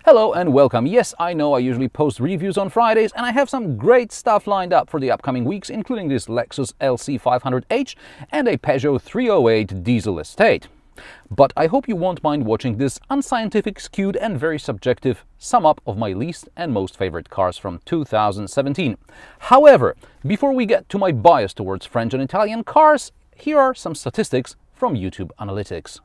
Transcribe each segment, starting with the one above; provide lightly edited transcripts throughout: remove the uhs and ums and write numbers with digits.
Hello and welcome. Yes, I know I usually post reviews on Fridays and I have some great stuff lined up for the upcoming weeks, including this Lexus LC500H and a Peugeot 308 diesel estate. But I hope you won't mind watching this unscientific, skewed and very subjective sum up of my least and most favorite cars from 2017. However, before we get to my bias towards French and Italian cars, here are some statistics from YouTube Analytics.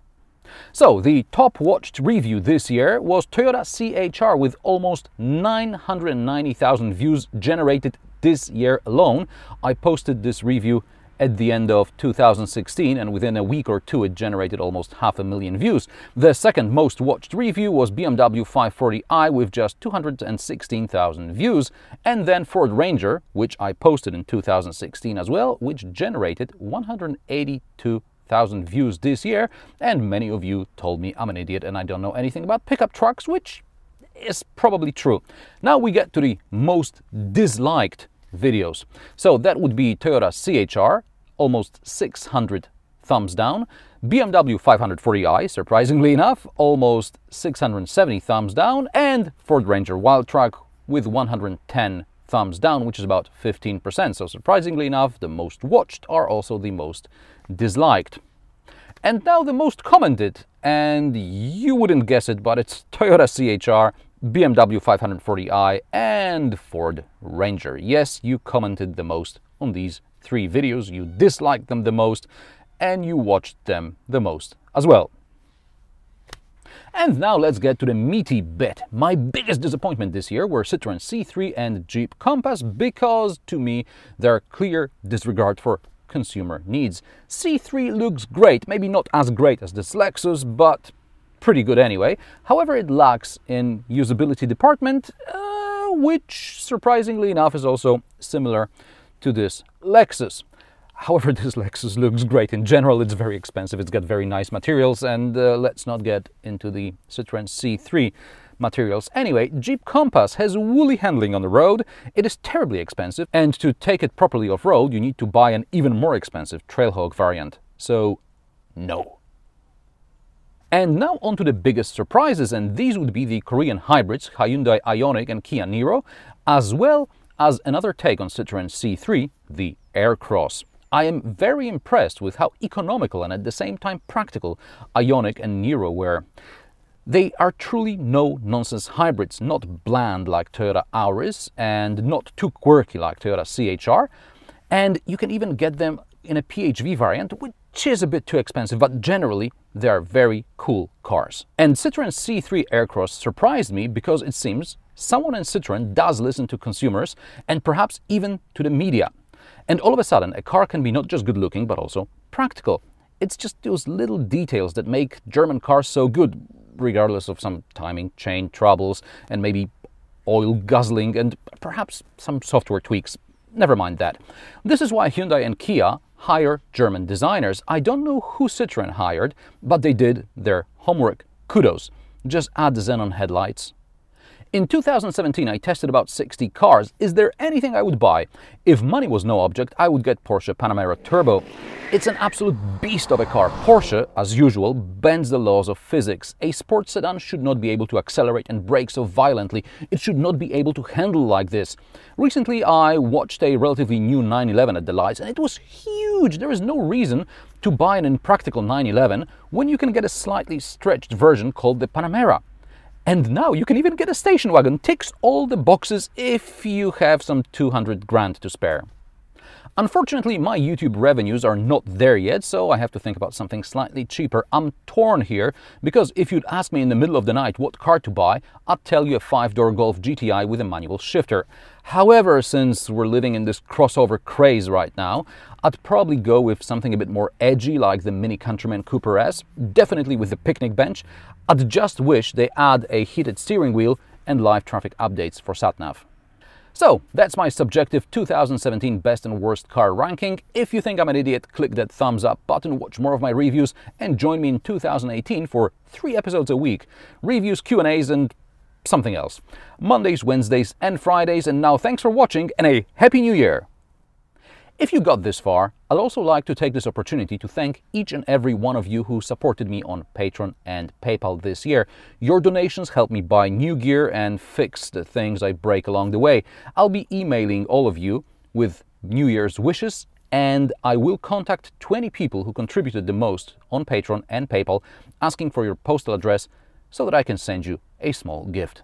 So, the top watched review this year was Toyota CHR with almost 990,000 views generated this year alone. I posted this review at the end of 2016 and within a week or two it generated almost 500,000 views. The second most watched review was BMW 540i with just 216,000 views, and then Ford Ranger, which I posted in 2016 as well, which generated 182,000 views this year, and many of you told me I'm an idiot and I don't know anything about pickup trucks, which is probably true. Now we get to the most disliked videos. So that would be Toyota CHR, almost 600 thumbs down, BMW 540i, surprisingly enough, almost 670 thumbs down, and Ford Ranger Wildtrak with 110 thumbs down, which is about 15%. So surprisingly enough, the most watched are also the most disliked. And now the most commented, and you wouldn't guess it, but it's Toyota CHR, BMW 540i and Ford Ranger. Yes, you commented the most on these three videos, you disliked them the most, and you watched them the most as well. And now let's get to the meaty bit. My biggest disappointment this year were Citroën C3 and Jeep Compass, because to me they're clear disregard for consumer needs. C3 looks great, maybe not as great as this Lexus, but pretty good anyway. However, it lacks in usability department, which surprisingly enough is also similar to this Lexus. However, this Lexus looks great. In general, it's very expensive, it's got very nice materials, and let's not get into the Citroën C3 materials. Anyway, Jeep Compass has woolly handling on the road, it is terribly expensive, and to take it properly off-road you need to buy an even more expensive Trailhawk variant. So, no. And now on to the biggest surprises, and these would be the Korean hybrids Hyundai Ioniq and Kia Niro, as well as another take on Citroën C3, the Aircross. I am very impressed with how economical and at the same time practical Ioniq and Niro were. They are truly no-nonsense hybrids, not bland like Toyota Auris and not too quirky like Toyota CHR, and you can even get them in a PHV variant, which is a bit too expensive, but generally they are very cool cars. And Citroën C3 Aircross surprised me because it seems someone in Citroën does listen to consumers and perhaps even to the media. And all of a sudden a car can be not just good looking but also practical. It's just those little details that make German cars so good, regardless of some timing chain troubles and maybe oil guzzling and perhaps some software tweaks. Never mind that. This is why Hyundai and Kia hire German designers. I don't know who Citroën hired, but they did their homework. Kudos. Just add the xenon headlights. In 2017 I tested about 60 cars. Is there anything I would buy? If money was no object, I would get Porsche Panamera Turbo. It's an absolute beast of a car. Porsche, as usual, bends the laws of physics. A sports sedan should not be able to accelerate and brake so violently. It should not be able to handle like this. Recently I watched a relatively new 911 at the lights and it was huge. There is no reason to buy an impractical 911 when you can get a slightly stretched version called the Panamera. And now you can even get a station wagon. Ticks all the boxes if you have some 200 grand to spare. Unfortunately, my YouTube revenues are not there yet, so I have to think about something slightly cheaper. I'm torn here, because if you'd ask me in the middle of the night what car to buy, I'd tell you a 5-door Golf GTI with a manual shifter. However, since we're living in this crossover craze right now, I'd probably go with something a bit more edgy like the Mini Countryman Cooper S, definitely with the picnic bench. I'd just wish they add a heated steering wheel and live traffic updates for SatNav. So, that's my subjective 2017 best and worst car ranking. If you think I'm an idiot, click that thumbs up button, watch more of my reviews, and join me in 2018 for 3 episodes a week. Reviews, Q&As, and something else. Mondays, Wednesdays, and Fridays. And now thanks for watching, and a Happy New Year! If you got this far, I'd also like to take this opportunity to thank each and every one of you who supported me on Patreon and PayPal this year. Your donations help me buy new gear and fix the things I break along the way. I'll be emailing all of you with New Year's wishes, and I will contact 20 people who contributed the most on Patreon and PayPal, asking for your postal address so that I can send you a small gift.